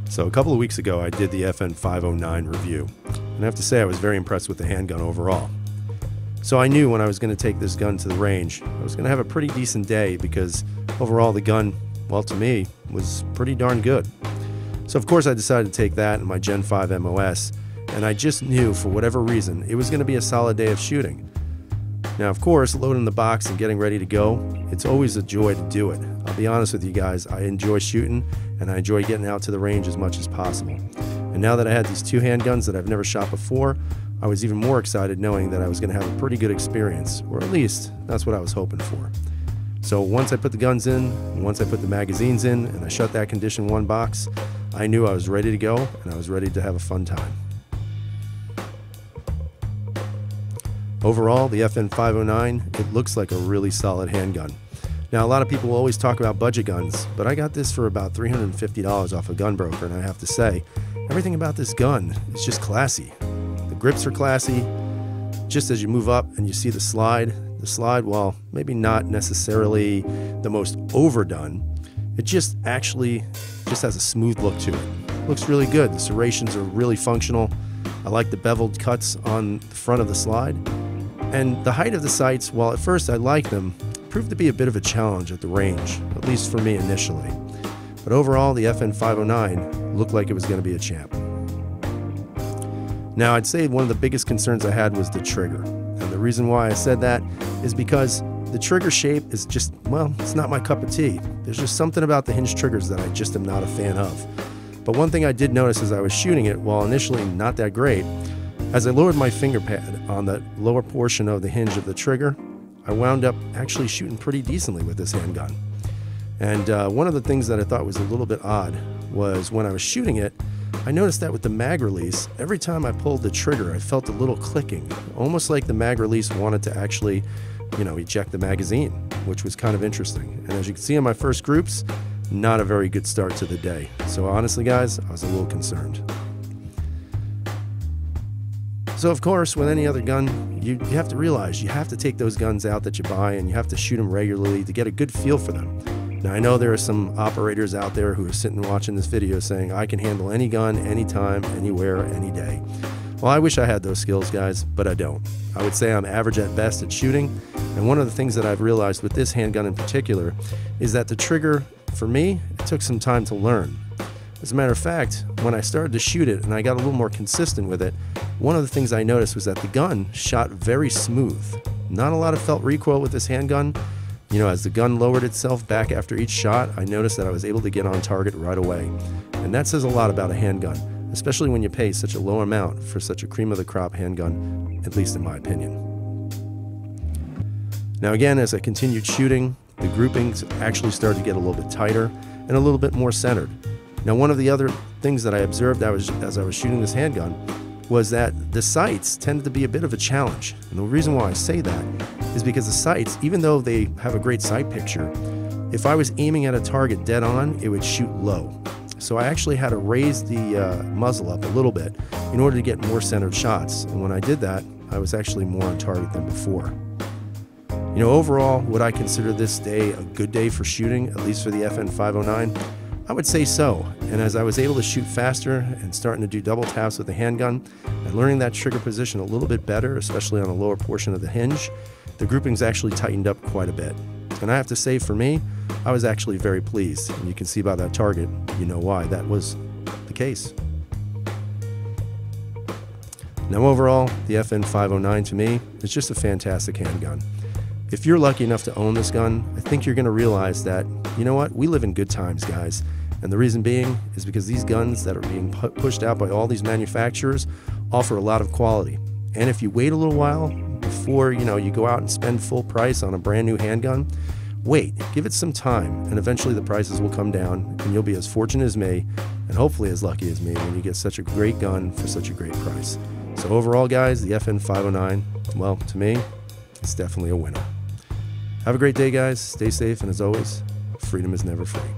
So a couple of weeks ago, I did the FN509 review, and I have to say I was very impressed with the handgun overall. So I knew when I was going to take this gun to the range, I was going to have a pretty decent day because overall the gun, well, to me, was pretty darn good. So of course I decided to take that and my Gen 5 MOS, and I just knew for whatever reason it was going to be a solid day of shooting. Now of course, loading the box and getting ready to go, it's always a joy to do it. I'll be honest with you guys, I enjoy shooting and I enjoy getting out to the range as much as possible. And now that I had these two handguns that I've never shot before, I was even more excited knowing that I was going to have a pretty good experience, or at least that's what I was hoping for. So once I put the guns in, and once I put the magazines in, and I shut that Condition 1 box, I knew I was ready to go and I was ready to have a fun time. Overall, the FN509, it looks like a really solid handgun. Now, a lot of people will always talk about budget guns, but I got this for about $350 off a gun broker, and I have to say, everything about this gun is just classy. The grips are classy. Just as you move up and you see the slide, while maybe not necessarily the most overdone, it just actually has a smooth look to it. Looks really good. The serrations are really functional. I like the beveled cuts on the front of the slide. And the height of the sights, while at first I liked them, proved to be a bit of a challenge at the range, at least for me initially. But overall, the FN509 looked like it was going to be a champ. Now, I'd say one of the biggest concerns I had was the trigger. And the reason why I said that is because the trigger shape is just, well, it's not my cup of tea. There's just something about the hinge triggers that I just am not a fan of. But one thing I did notice as I was shooting it, while initially not that great, as I lowered my finger pad on the lower portion of the hinge of the trigger, I wound up actually shooting pretty decently with this handgun. And one of the things that I thought was a little bit odd was when I was shooting it, I noticed that with the mag release, every time I pulled the trigger, I felt a little clicking, almost like the mag release wanted to actually, eject the magazine, which was kind of interesting. And as you can see in my first groups, not a very good start to the day. So honestly, guys, I was a little concerned. So of course, with any other gun, you have to realize you have to take those guns out that you buy and you have to shoot them regularly to get a good feel for them. Now I know there are some operators out there who are sitting watching this video saying, I can handle any gun, anytime, anywhere, any day. Well, I wish I had those skills, guys, but I don't. I would say I'm average at best at shooting, and one of the things that I've realized with this handgun in particular is that the trigger, for me, it took some time to learn. As a matter of fact, when I started to shoot it and I got a little more consistent with it, one of the things I noticed was that the gun shot very smooth. Not a lot of felt recoil with this handgun. As the gun lowered itself back after each shot, I noticed that I was able to get on target right away. And that says a lot about a handgun, especially when you pay such a low amount for such a cream of the crop handgun, at least in my opinion. Now again, as I continued shooting, the groupings actually started to get a little bit tighter and a little bit more centered. Now, one of the other things that I observed as I was shooting this handgun was that the sights tended to be a bit of a challenge. And the reason why I say that is because the sights, even though they have a great sight picture, if I was aiming at a target dead on, it would shoot low. So I actually had to raise the muzzle up a little bit in order to get more centered shots. And when I did that, I was actually more on target than before. Overall, would I consider this day a good day for shooting, at least for the FN509? I would say so, and as I was able to shoot faster and starting to do double taps with the handgun and learning that trigger position a little bit better, especially on the lower portion of the hinge, the groupings actually tightened up quite a bit. And I have to say, for me, I was actually very pleased, and you can see by that target, you know why that was the case. Now overall, the FN509 to me is just a fantastic handgun. If you're lucky enough to own this gun, I think you're going to realize that, we live in good times, guys. And the reason being is because these guns that are being pushed out by all these manufacturers offer a lot of quality. And if you wait a little while before, you go out and spend full price on a brand new handgun, wait, give it some time, and eventually the prices will come down, and you'll be as fortunate as me, and hopefully as lucky as me when you get such a great gun for such a great price. So overall, guys, the FN509, well, to me, it's definitely a winner. Have a great day, guys. Stay safe, and as always, freedom is never free.